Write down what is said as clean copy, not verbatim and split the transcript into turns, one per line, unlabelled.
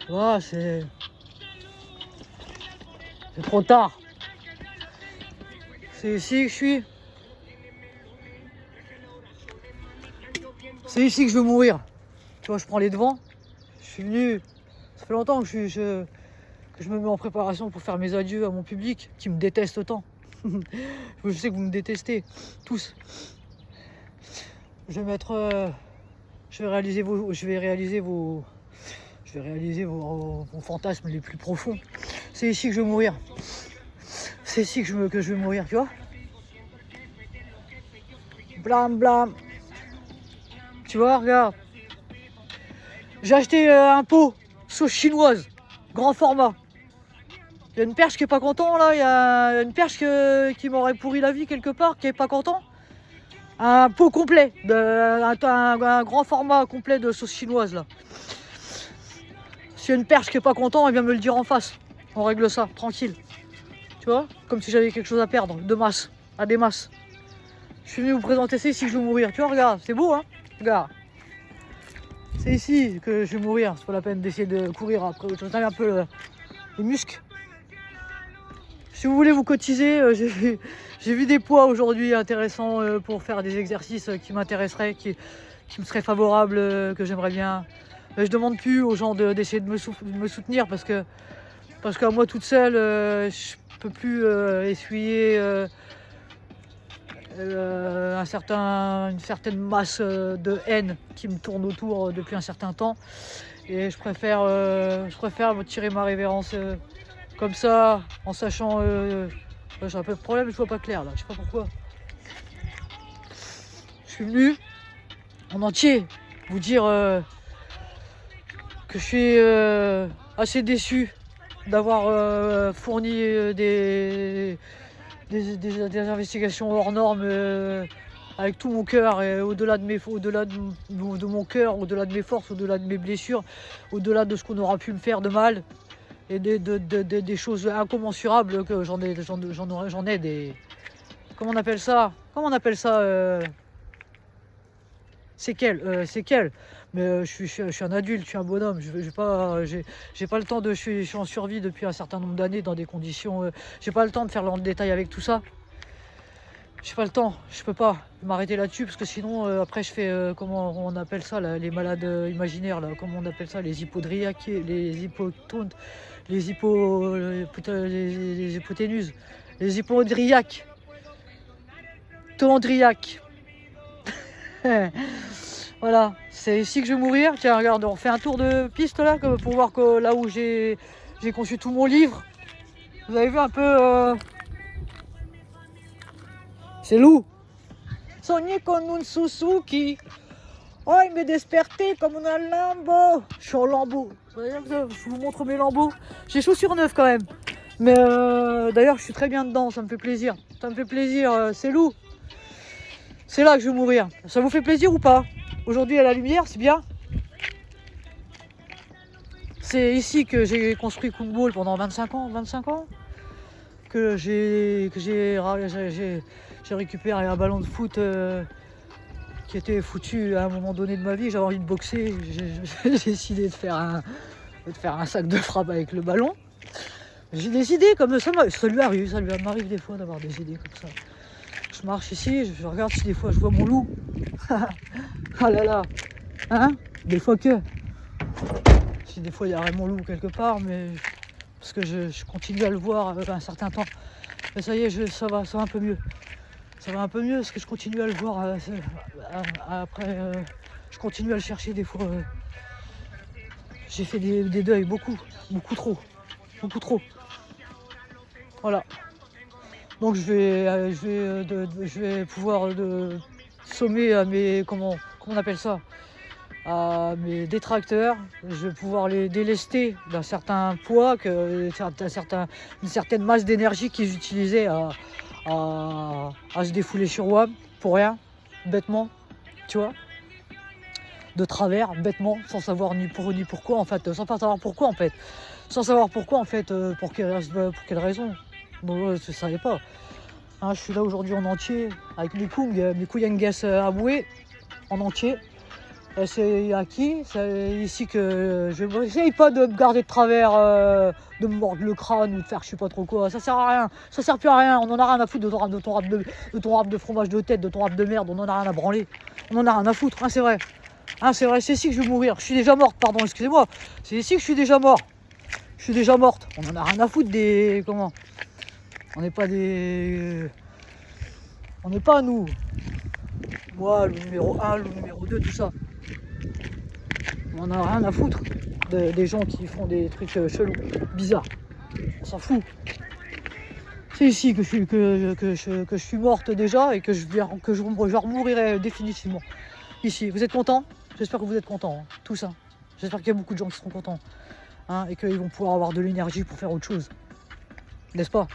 Voilà, c'est trop tard. C'est ici que je suis. C'est ici que je veux mourir. Tu vois, je prends les devants. Je suis venu. Ça fait longtemps que je me mets en préparation pour faire mes adieux à mon public qui me déteste autant. Je sais que vous me détestez tous. Je vais mettre. Je vais réaliser vos fantasmes les plus profonds. C'est ici que je veux mourir. C'est ici que je veux mourir, tu vois. Blam blam. Tu vois, regarde. J'ai acheté un pot sauce chinoise, grand format. Il y a une perche qui est pas content là, il y a une perche qui m'aurait pourri la vie quelque part, qui est pas content. Un pot complet, un grand format complet de sauce chinoise là. S'il y a une perche qui est pas content, elle vient me le dire en face. On règle ça, tranquille. Tu vois, comme si j'avais quelque chose à perdre, de masse, à des masses. Je suis venu vous présenter ça ici que je veux mourir. Tu vois, regarde, c'est beau hein. Regarde. C'est ici que je vais mourir, c'est pas la peine d'essayer de courir après autre chose. Vous avez un peu les muscles. Si vous voulez vous cotiser, j'ai vu des poids aujourd'hui intéressants pour faire des exercices qui m'intéresseraient, qui me seraient favorables, que j'aimerais bien. Je demande plus aux gens d'essayer de me soutenir parce qu'à moi toute seule, je peux plus essuyer une certaine masse de haine qui me tourne autour depuis un certain temps. Et je préfère me tirer ma révérence comme ça, en sachant... j'ai un peu de problème, je vois pas clair là, je sais pas pourquoi. Je suis venu en entier vous dire que je suis assez déçu d'avoir fourni des investigations hors normes avec tout mon cœur et au-delà de mon cœur, au-delà de mes forces, au-delà de mes blessures, au-delà de ce qu'on aura pu me faire de mal et des choses incommensurables que j'en ai des... Comment on appelle ça? Séquelles. Mais je suis un adulte, je suis un bonhomme, j'ai pas le temps je suis en survie depuis un certain nombre d'années dans des conditions... j'ai pas le temps de faire le détail avec tout ça. J'ai pas le temps, je peux pas m'arrêter là-dessus parce que sinon après je fais comment on appelle ça là, les malades imaginaires là, comment on appelle ça, les hypodriaques, les hypotontes, les hypoténuses, les hypodriaques, tondriaques. Voilà, c'est ici que je vais mourir. Tiens, regarde, on fait un tour de piste là pour voir que là où j'ai conçu tout mon livre. Vous avez vu un peu c'est Lou. Sogné con un Suzuki. Oh, il m'est desperté comme un Lambo. Je suis en Lambo. Je vous montre mes lambeaux. J'ai chaussures neuves quand même. Mais d'ailleurs, je suis très bien dedans. Ça me fait plaisir. Ça me fait plaisir. C'est Lou. C'est là que je vais mourir. Ça vous fait plaisir ou pas? Aujourd'hui, à la lumière, c'est bien. C'est ici que j'ai construit Kumball pendant 25 ans. 25 ans. Que j'ai récupéré un ballon de foot qui était foutu à un moment donné de ma vie. J'avais envie de boxer. J'ai décidé de faire un sac de frappe avec le ballon. J'ai des idées comme ça. Ça m'arrive des fois d'avoir des idées comme ça. Je marche ici, je regarde si des fois je vois mon loup. Ah là là, hein? Des fois que. Si des fois il y aurait mon loup quelque part, mais parce que je continue à le voir un certain temps. Mais ça y est, ça va un peu mieux. Ça va un peu mieux parce que je continue à le voir après. Je continue à le chercher des fois. J'ai fait des deuils, beaucoup trop. Voilà. Donc je vais pouvoir sommer à mes comment on appelle ça, à mes détracteurs. Je vais pouvoir les délester d'un certain poids, une certaine masse d'énergie qu'ils utilisaient à se défouler sur WAM pour rien, bêtement, tu vois, de travers, bêtement, sans savoir ni pourquoi en fait, sans savoir pourquoi en fait, pour quelle raison. Bon, je ne savais pas. Hein, je suis là aujourd'hui en entier avec mes Kung, mes Kuyangas aboués en entier. C'est à qui? C'est ici que je n'essaye pas de me garder de travers, de me mordre le crâne ou de faire je sais pas trop quoi. Ça sert à rien. Ça sert plus à rien. On en a rien à foutre de ton rap de fromage de tête, de ton rap de merde. On en a rien à branler. On en a rien à foutre. Hein, c'est vrai. Hein, c'est vrai. C'est ici que je vais mourir. Je suis déjà morte. Pardon, excusez-moi. C'est ici que je suis déjà mort. Je suis déjà morte. On en a rien à foutre des... Comment? On n'est pas des... On n'est pas nous. Moi, le numéro 1, le numéro 2, tout ça. On en a rien à foutre des gens qui font des trucs chelous, bizarres. On s'en fout. C'est ici que je suis morte déjà et que je mourirai définitivement. Ici, vous êtes contents? J'espère que vous êtes contents, hein, tous. Hein. J'espère qu'il y a beaucoup de gens qui seront contents. Hein, et qu'ils vont pouvoir avoir de l'énergie pour faire autre chose. N'est-ce pas?